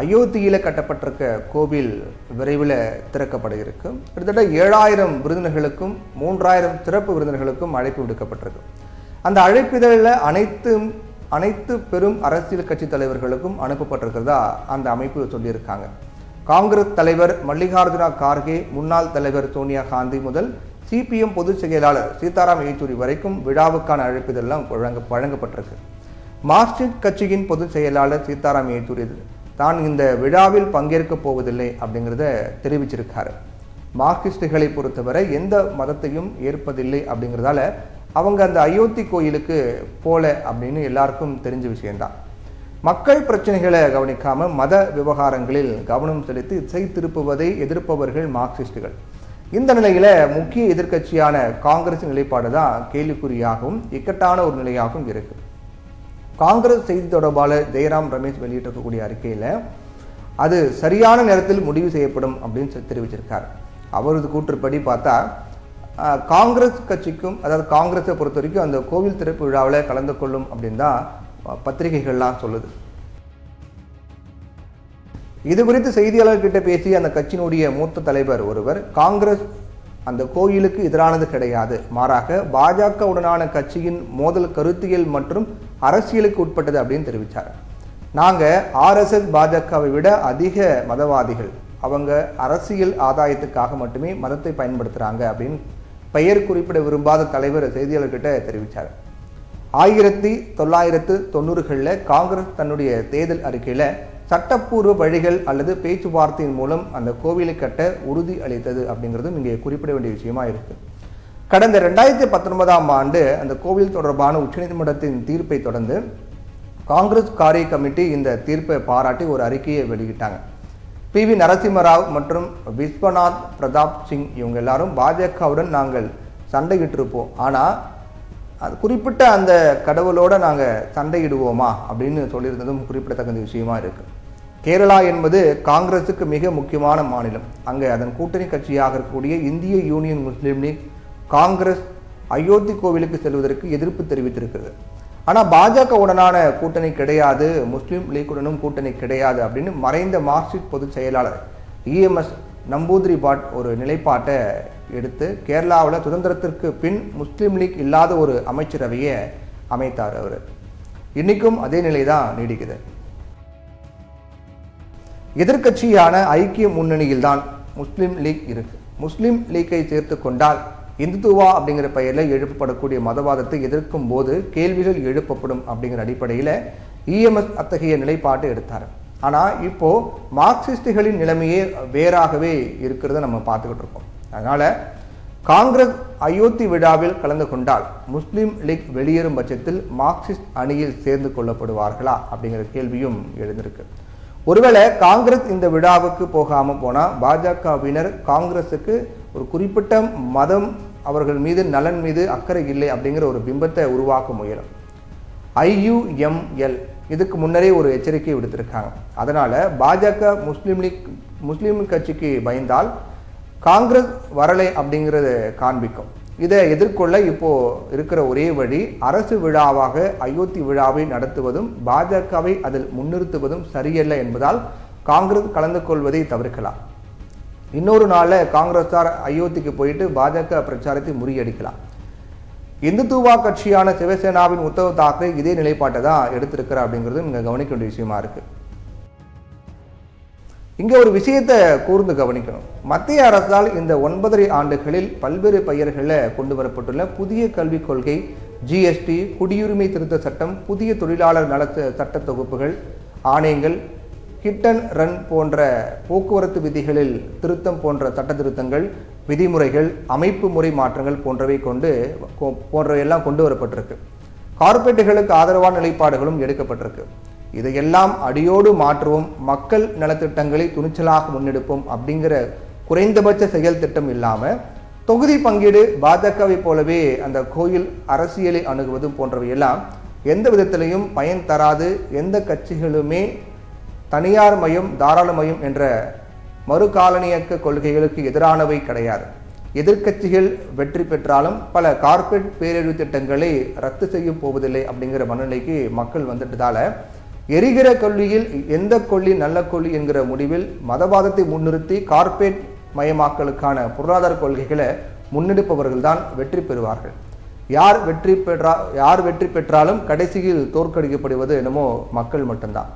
அயோத்தியில் கட்டப்பட்டிருக்க கோவில் விரைவில் திறக்கப்பட இருக்கு. கிட்டத்தட்ட 7000 விருந்தினர்களுக்கும் 3000 சிறப்பு விருந்தினர்களுக்கும் அழைப்பு விடுக்கப்பட்டிருக்கு. அந்த அழைப்பிதழில் அனைத்து பெரும் அரசியல் கட்சி தலைவர்களுக்கும் அனுப்பப்பட்டிருக்கிறதா அந்த அமைப்பு சொல்லியிருக்காங்க. காங்கிரஸ் தலைவர் மல்லிகார்ஜுனா கார்கே, முன்னாள் தலைவர் சோனியா காந்தி முதல் சிபிஎம் பொதுச் செயலாளர் சீதாராம் யெச்சூரி வரைக்கும் விழாவுக்கான அழைப்பிதெல்லாம் வழங்கப்பட்டிருக்கு. மார்க்சிஸ்ட் கட்சியின் பொதுச் செயலாளர் சீதாராம் யெச்சூரி தான் இந்த விழாவில் பங்கேற்க போவதில்லை அப்படிங்கிறத தெரிவிச்சிருக்காரு. மார்க்சிஸ்டுகளை பொறுத்தவரை எந்த மதத்தையும் ஏற்பதில்லை அப்படிங்கிறதால அவங்க அந்த அயோத்தி கோயிலுக்கு போல அப்படின்னு எல்லாருக்கும் தெரிஞ்ச விஷயம்தான். மக்கள் பிரச்சனைகளை கவனிக்காம மத விவகாரங்களில் கவனம் செலுத்தி திசை திருப்புவதை எதிர்ப்பவர்கள் மார்க்சிஸ்டுகள். இந்த நிலையில முக்கிய எதிர்க்கட்சியான காங்கிரஸ் நிலைப்பாடு தான் கேள்விக்குறியாகவும் இக்கட்டான ஒரு நிலையாகவும் இருக்கு. காங்கிரஸ் செய்தி தொடர்பாளர் ஜெயராம் ரமேஷ் வெளியிட்டிருக்கக்கூடிய அறிக்கையில அது சரியான நேரத்தில் முடிவு செய்யப்படும் அப்படின்னு தெரிவிச்சிருக்கார். அவரது கூற்றுப்படி பார்த்தா காங்கிரஸ் கட்சிக்கும், அதாவது காங்கிரஸை பொறுத்த வரைக்கும் அந்த கோவில் திறப்பு விழாவில் கலந்து கொள்ளும் அப்படின்னு தான் பத்திரிகைகள்லாம் சொல்லுது. இது குறித்து செய்தியாளர்கிட்ட பேசிய அந்த கட்சியினுடைய மூத்த தலைவர் ஒருவர், காங்கிரஸ் அந்த கோயிலுக்கு எதிரானது கிடையாது, மாறாக பாஜகவுடனான கட்சியின் மோதல் கருத்தியல் மற்றும் அரசியலுக்கு உட்பட்டது அப்படின்னு தெரிவித்தார். நாங்கள் ஆர்எஸ்எஸ் பாஜகவை விட அதிக மதவாதிகள், அவங்க அரசியல் ஆதாயத்துக்காக மட்டுமே மதத்தை பயன்படுத்துகிறாங்க அப்படின்னு பெயர் குறிப்பிட விரும்பாத தலைவர் செய்தியாளர்கிட்ட தெரிவித்தார். 1990களில் காங்கிரஸ் தன்னுடைய தேர்தல் அறிக்கையில் சட்டப்பூர்வ வழிகள் அல்லது பேச்சுவார்த்தையின் மூலம் அந்த கோவிலை கட்ட உறுதி அளித்தது அப்படிங்கிறதும் இங்கே குறிப்பிட வேண்டிய விஷயமா இருக்கு. கடந்த 2019ஆம் ஆண்டு அந்த கோவில் தொடர்பான உச்சநீதிமன்றத்தின் தீர்ப்பை தொடர்ந்து காங்கிரஸ் காரிய கமிட்டி இந்த தீர்ப்பை பாராட்டி ஒரு அறிக்கையை வெளியிட்டாங்க. PV நரசிம்மராவ் மற்றும் விஸ்வநாத் பிரதாப் சிங் இவங்க எல்லாரும் பாஜகவுடன் நாங்கள் சண்டையிட்டிருப்போம், ஆனால் அது குறிப்பிட்ட அந்த கடவுளோட நாங்கள் சண்டையிடுவோமா அப்படின்னு சொல்லியிருந்ததும் குறிப்பிடத்தக்க விஷயமா இருக்கு. கேரளா என்பது காங்கிரஸுக்கு மிக முக்கியமான மாநிலம். அங்கே அதன் கூட்டணி கட்சியாக இருக்கக்கூடிய இந்திய யூனியன் முஸ்லீம் லீக் காங்கிரஸ் அயோத்தி கோவிலுக்கு செல்வதற்கு எதிர்ப்பு தெரிவித்திருக்கிறது. ஆனால் பாஜகவுடனான கூட்டணி கிடையாது, முஸ்லீம் லீக்குடனும் கூட்டணி கிடையாது அப்படின்னு மறைந்த மார்க்சிஸ்ட் பொதுச் செயலாளர் EMS நம்பூதிரி பாட் ஒரு நிலைப்பாட்டை எடுத்து கேரளாவில் சுதந்திரத்திற்கு பின் முஸ்லீம் லீக் இல்லாத ஒரு அமைச்சரவையை அமைத்தார். அவர் இன்னைக்கும் அதே நிலை தான் நீடிக்குது. எதிர்கட்சியான ஐக்கிய முன்னணியில் தான் முஸ்லீம் லீக் இருக்கு. முஸ்லீம் லீக்கை சேர்த்து கொண்டால் இந்துத்துவா அப்படிங்கிற பெயரில் எழுப்பப்படக்கூடிய மதவாதத்தை எதிர்க்கும் போது கேள்விகள் எழுப்பப்படும் அப்படிங்கிற அடிப்படையில் EMS அத்தகைய நிலைப்பாட்டை எடுத்தார். ஆனால் இப்போ மார்க்சிஸ்டுகளின் நிலைமையே வேறாகவே இருக்கிறத நம்ம பார்த்துக்கிட்டு இருக்கோம். அதனால காங்கிரஸ் அயோத்தி விழாவில் கலந்து கொண்டால் முஸ்லீம் லீக் வெளியேறும் பட்சத்தில் மார்க்சிஸ்ட் அணியில் சேர்ந்து கொள்ளப்படுவார்களா அப்படிங்கிற கேள்வியும் எழுந்திருக்கு. ஒருவேளை காங்கிரஸ் இந்த விழாவுக்கு போகாமல் போனால் பாஜகவினர் காங்கிரஸுக்கு ஒரு குறிப்பிட்ட மதம், அவர்கள் மீது நலன் மீது அக்கறை இல்லை அப்படிங்கிற ஒரு பிம்பத்தை உருவாக்க முயலும். IUML இதுக்கு முன்னரே ஒரு எச்சரிக்கை விடுத்திருக்காங்க. அதனால பாஜக முஸ்லீம் கட்சிக்கு பயந்தால் காங்கிரஸ் வரலை அப்படிங்கிறத காண்பிக்கும். இதை எதிர்கொள்ள இப்போ இருக்கிற ஒரே வழி அரசு விழாவாக அயோத்தி விழாவை நடத்துவதும் பாஜகவை அதில் முன்னிறுத்துவதும் சரியல்ல என்பதால் காங்கிரஸ் கலந்து கொள்வதை தவிர்க்கலாம். இன்னொரு நாளில் காங்கிரஸார் அயோத்திக்கு போயிட்டு பாஜக பிரச்சாரத்தை முறியடிக்கலாம். இந்துத்துவா கட்சியான சிவசேனாவின் உத்தவ் தாக்கரே இதே நிலைப்பாட்டை தான் எடுத்திருக்கிறார் அப்படிங்கிறது இங்கே கவனிக்க வேண்டிய விஷயமா இருக்கு. இங்கே ஒரு விஷயத்தை கூர்ந்து கவனிக்கணும். மத்திய அரசால் இந்த 9.5 ஆண்டுகளில் பல்வேறு பெயர்களில் கொண்டு வரப்பட்டுள்ள புதிய கல்விக் கொள்கை, GST, குடியுரிமை திருத்த சட்டம், புதிய தொழிலாளர் நல சட்ட தொகுப்புகள், ஆணையங்கள், ஹிட் அண்ட் ரன் போன்ற போக்குவரத்து விதிகளில் திருத்தம் போன்ற சட்ட திருத்தங்கள், விதிமுறைகள், அமைப்பு முறை மாற்றங்கள் போன்றவையெல்லாம் கொண்டு வரப்பட்டிருக்கு. கார்ப்பரேட்டுகளுக்கு ஆதரவான நிலைப்பாடுகளும் எடுக்கப்பட்டிருக்கு. இதையெல்லாம் அடியோடு மாற்றுவோம், மக்கள் நலத்திட்டங்களை துணிச்சலாக முன்னெடுப்போம் அப்படிங்கிற குறைந்தபட்ச செயல் திட்டம் இல்லாமல் தொகுதி பங்கீடு, பாஜகவை போலவே அந்த கோயில் அரசியலை அணுகுவதும் போன்றவையெல்லாம் எந்த விதத்திலையும் பயன் தராது. எந்த கட்சிகளுமே தனியார் மயம், தாராள மயம் என்ற மறுகாலனியக்க கொள்கைகளுக்கு எதிரானவை கிடையாது. எதிர்கட்சிகள் வெற்றி பெற்றாலும் பல கார்ப்பரேட் பேரழிவு திட்டங்களை ரத்து செய்ய போவதில்லை அப்படிங்கிற மனநிலைக்கு மக்கள் வந்துட்டதால எரிகிற கொள்ளியில் எந்த கொள்ளி நல்ல கொள்ளி என்கிற முடிவில் மதவாதத்தை முன்னிறுத்தி கார்ப்பரேட் மயமாக்கலுக்கான பொருளாதார கொள்கைகளை முன்னெடுப்பவர்கள்தான் வெற்றி பெறுவார்கள். யார் வெற்றி பெற்றாலும் கடைசியில் தோற்கடிக்கப்படுவது என்னமோ மக்கள் மட்டும்தான்.